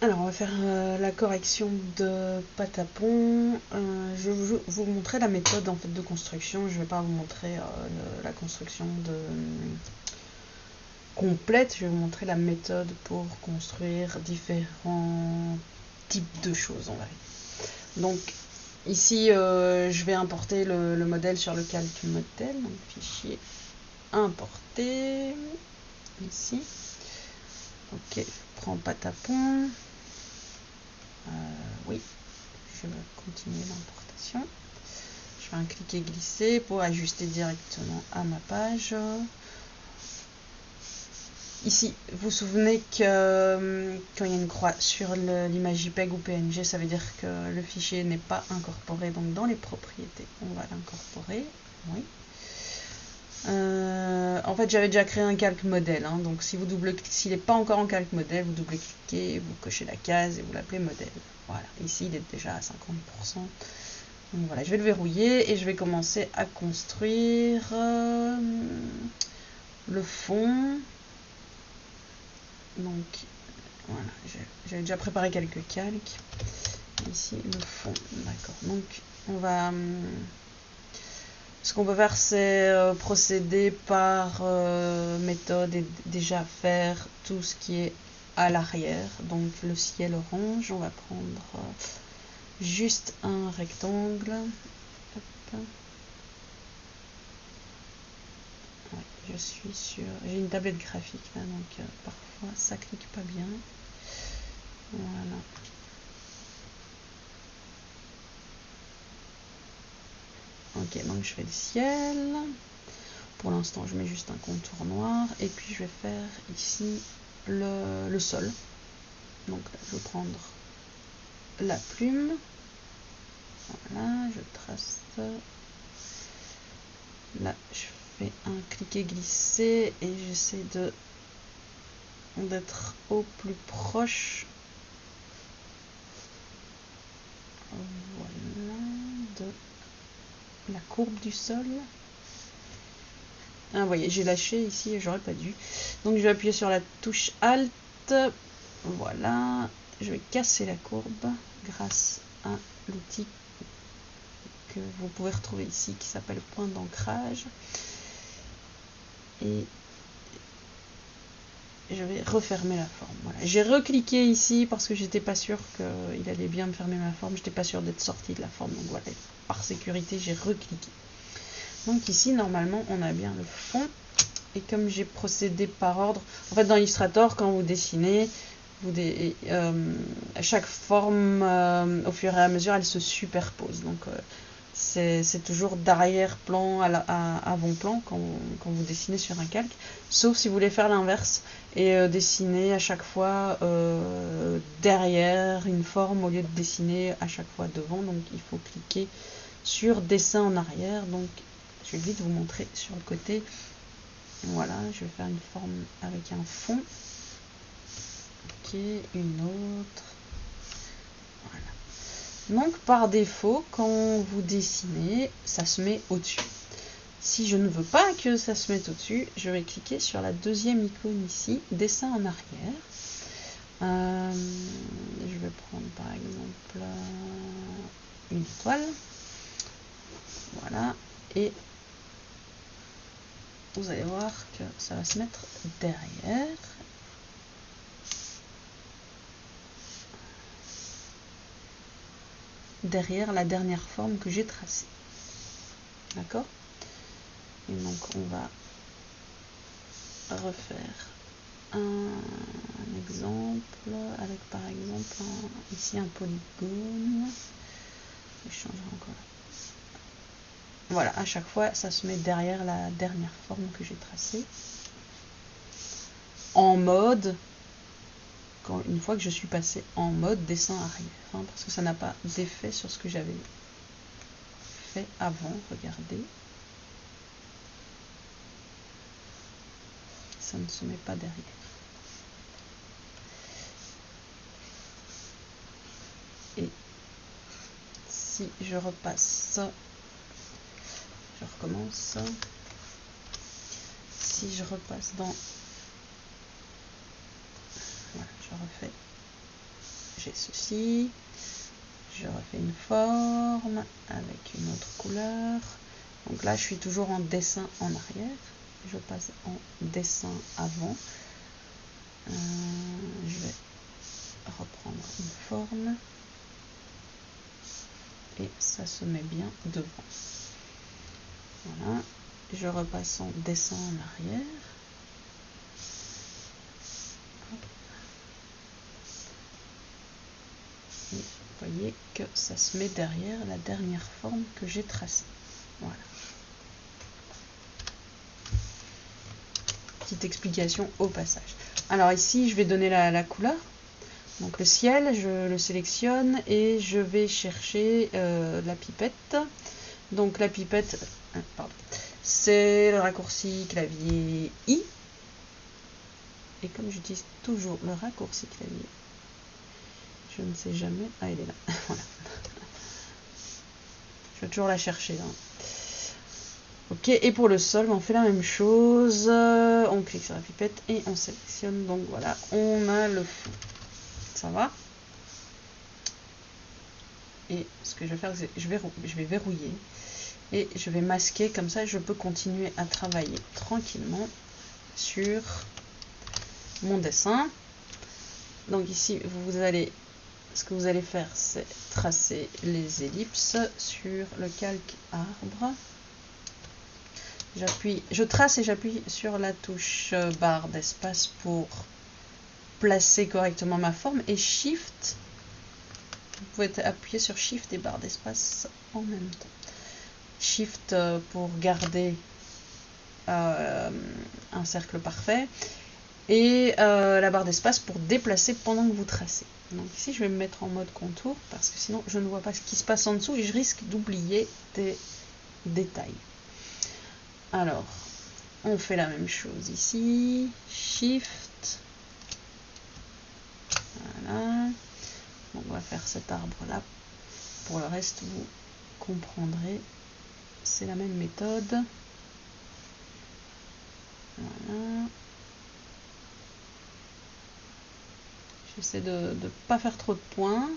Alors, on va faire la correction de Patapon. Je vais vous montrer la méthode en fait de construction. Je ne vais pas vous montrer la construction complète. Je vais vous montrer la méthode pour construire différents types de choses, on va dire. Donc, ici, je vais importer le modèle sur le calque modèle. Donc, fichier importer. Ici. Ok, je prends Patapon. Oui, je vais continuer l'importation. Je fais un cliquer glisser pour ajuster directement à ma page. Ici, vous vous souvenez que quand il y a une croix sur l'image JPEG ou PNG, ça veut dire que le fichier n'est pas incorporé. Donc dans les propriétés, on va l'incorporer. Oui. En fait, j'avais déjà créé un calque modèle. Hein, donc s'il n'est pas encore en calque modèle, vous double-cliquez, vous cochez la case et vous l'appelez modèle. Voilà, ici il est déjà à 50%. Donc voilà, je vais le verrouiller et je vais commencer à construire le fond. Donc voilà, j'avais déjà préparé quelques calques. Ici le fond, d'accord. Donc on va... ce qu'on peut faire, c'est procéder par méthode et déjà faire tout ce qui est à l'arrière. Donc le ciel orange, on va prendre juste un rectangle. Hop. Ouais, je suis sur... J'ai une tablette graphique là, donc parfois ça clique pas bien. Voilà. Ok, donc je fais le ciel. Pour l'instant, je mets juste un contour noir. Et puis, je vais faire ici le sol. Donc là, je vais prendre la plume. Voilà, je trace. Là, je fais un cliquer glisser et j'essaie d'être au plus proche. Voilà, de la courbe du sol. Ah, vous voyez, j'ai lâché ici et j'aurais pas dû. Donc, je vais appuyer sur la touche Alt. Voilà, je vais casser la courbe grâce à l'outil que vous pouvez retrouver ici qui s'appelle point d'ancrage. Et je vais refermer la forme. Voilà. J'ai recliqué ici parce que j'étais pas sûr qu'il allait bien me fermer ma forme. J'étais pas sûr d'être sorti de la forme. Donc voilà, par sécurité, j'ai recliqué. Donc ici, normalement, on a bien le fond. Et comme j'ai procédé par ordre, en fait, dans Illustrator, quand vous dessinez, chaque forme, au fur et à mesure, elle se superpose. Donc, c'est toujours d'arrière-plan à avant-plan quand vous dessinez sur un calque, sauf si vous voulez faire l'inverse et dessiner à chaque fois derrière une forme au lieu de dessiner à chaque fois devant. Donc il faut cliquer sur dessin en arrière. Donc je vais vite vous montrer sur le côté. Voilà, je vais faire une forme avec un fond. Ok, une autre. Voilà. Donc par défaut, quand vous dessinez, ça se met au-dessus. Si je ne veux pas que ça se mette au-dessus, je vais cliquer sur la deuxième icône ici, dessin en arrière. Je vais prendre par exemple une étoile. Voilà. Et vous allez voir que ça va se mettre derrière. Derrière la dernière forme que j'ai tracée. D'accord? Et donc on va refaire un exemple avec par exemple ici un polygone. Je changerai encore. Voilà, à chaque fois ça se met derrière la dernière forme que j'ai tracée. En mode, une fois que je suis passé en mode dessin arrière, hein, parce que ça n'a pas d'effet sur ce que j'avais fait avant. Regardez, ça ne se met pas derrière. Et si je repasse, je recommence. Si je repasse dans, voilà, je refais j'ai ceci. Je refais une forme avec une autre couleur. Donc là, je suis toujours en dessin en arrière. Je passe en dessin avant. Je vais reprendre une forme. Et ça se met bien devant. Voilà. Je repasse en dessin en arrière. Et vous voyez que ça se met derrière la dernière forme que j'ai tracée. Voilà. Petite explication au passage. Alors ici, je vais donner la couleur. Donc le ciel, je le sélectionne et je vais chercher la pipette. Donc la pipette, c'est le raccourci clavier I. Et comme j'utilise toujours le raccourci clavier, je ne sais jamais. Ah, elle est là. Voilà. Je vais toujours la chercher. Hein. Ok, et pour le sol, on fait la même chose. On clique sur la pipette et on sélectionne. Donc voilà, on a le fond. Ça va? Et ce que je vais faire, c'est je vais verrouiller et je vais masquer. Comme ça, je peux continuer à travailler tranquillement sur mon dessin. Donc ici, ce que vous allez faire, c'est tracer les ellipses sur le calque arbre. Je trace et j'appuie sur la touche barre d'espace pour placer correctement ma forme, et Shift, vous pouvez appuyer sur Shift et barre d'espace en même temps. Shift pour garder un cercle parfait, et la barre d'espace pour déplacer pendant que vous tracez. Donc ici je vais me mettre en mode contour parce que sinon je ne vois pas ce qui se passe en dessous et je risque d'oublier des détails. Alors on fait la même chose ici, Shift, voilà. Bon, on va faire cet arbre là, pour le reste vous comprendrez, c'est la même méthode. Voilà. J'essaie de ne pas faire trop de points,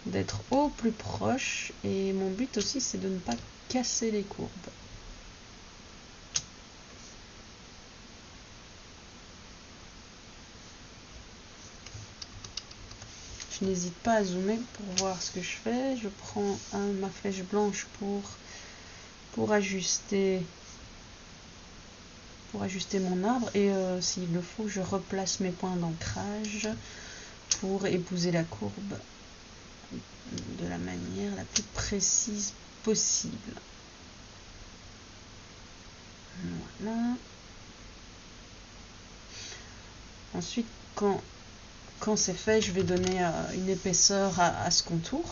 d'être au plus proche, et mon but aussi c'est de ne pas casser les courbes. Je n'hésite pas à zoomer pour voir ce que je fais. Je prends ma flèche blanche pour ajuster mon arbre, et s'il le faut, je replace mes points d'ancrage pour épouser la courbe de la manière la plus précise possible. Voilà. Ensuite, quand c'est fait, je vais donner une épaisseur à ce contour.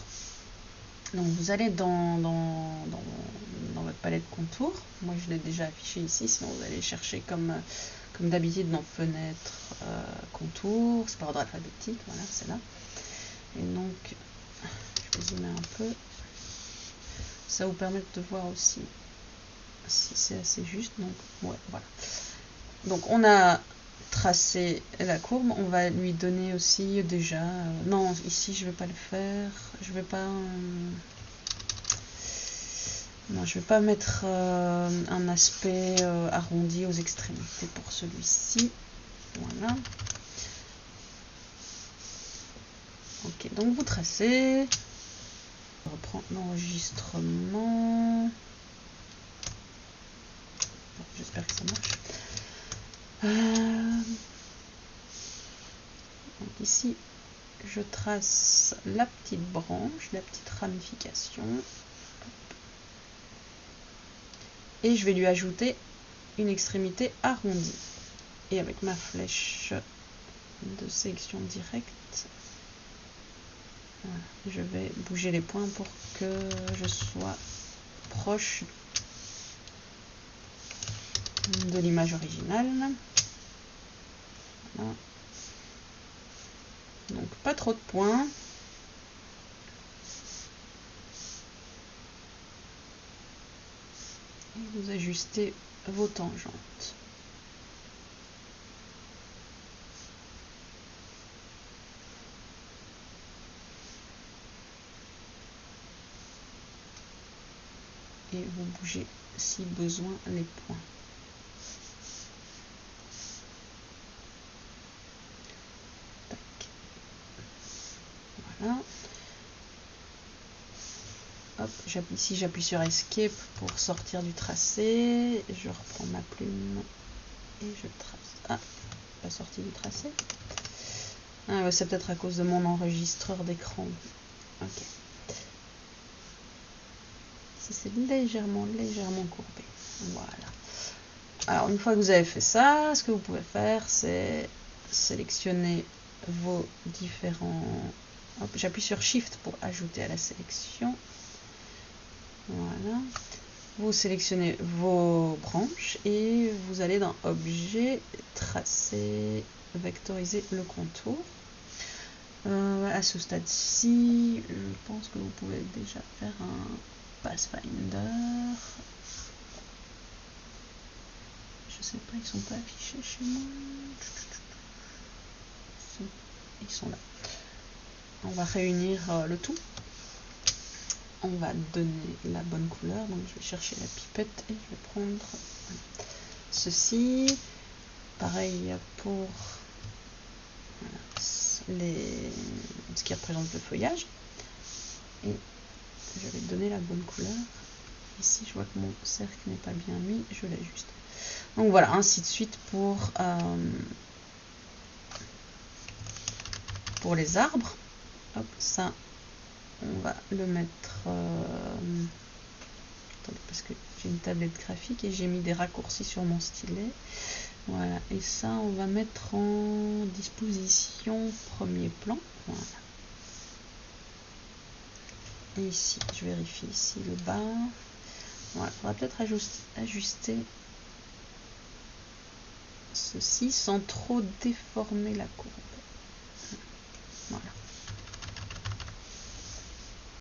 Donc vous allez dans votre palette contour. Moi je l'ai déjà affiché ici, sinon vous allez chercher comme d'habitude dans fenêtre, contour, c'est par ordre alphabétique, voilà, c'est là. Et donc je vais zoomer un peu, ça vous permet de voir aussi si c'est assez juste. Donc ouais, voilà. Donc on a tracé la courbe, on va lui donner aussi déjà non, ici je vais pas le faire, je vais pas non, je vais pas mettre un aspect arrondi aux extrémités pour celui-ci. Voilà. Ok, donc vous tracez. Je reprends l'enregistrement. J'espère que ça marche. Donc ici, je trace la petite branche, la petite ramification. Et je vais lui ajouter une extrémité arrondie. Et avec ma flèche de sélection directe, voilà, je vais bouger les points pour que je sois proche de l'image originale. Voilà. Donc pas trop de points. Et vous ajustez vos tangentes. et vous bougez si besoin les points. Tac. Voilà. Hop, ici j'appuie sur Escape pour sortir du tracé. Je reprends ma plume et je trace. Ah, pas sorti du tracé. Ah ouais, c'est peut-être à cause de mon enregistreur d'écran. Ok. C'est légèrement courbé. Voilà. Alors une fois que vous avez fait ça, ce que vous pouvez faire, c'est sélectionner vos différents... J'appuie sur Shift pour ajouter à la sélection. Voilà. Vous sélectionnez vos branches et vous allez dans Objet, Tracer, Vectoriser le contour. À ce stade-ci, je pense que vous pouvez déjà faire un Pathfinder. Je sais pas, ils sont pas affichés chez moi. Ils sont là. On va réunir le tout. On va donner la bonne couleur. Donc je vais chercher la pipette et je vais prendre ceci. Pareil pour ce qui représente le feuillage. Et je vais donner la bonne couleur. Ici, je vois que mon cercle n'est pas bien mis, je l'ajuste. Donc voilà, ainsi de suite pour les arbres. Hop, ça, on va le mettre... attendez, parce que j'ai une tablette graphique et j'ai mis des raccourcis sur mon stylet. Voilà, et ça, on va mettre en disposition premier plan. Voilà. Et ici, je vérifie ici le bas. Voilà, il faudra peut-être ajuster ceci sans trop déformer la courbe.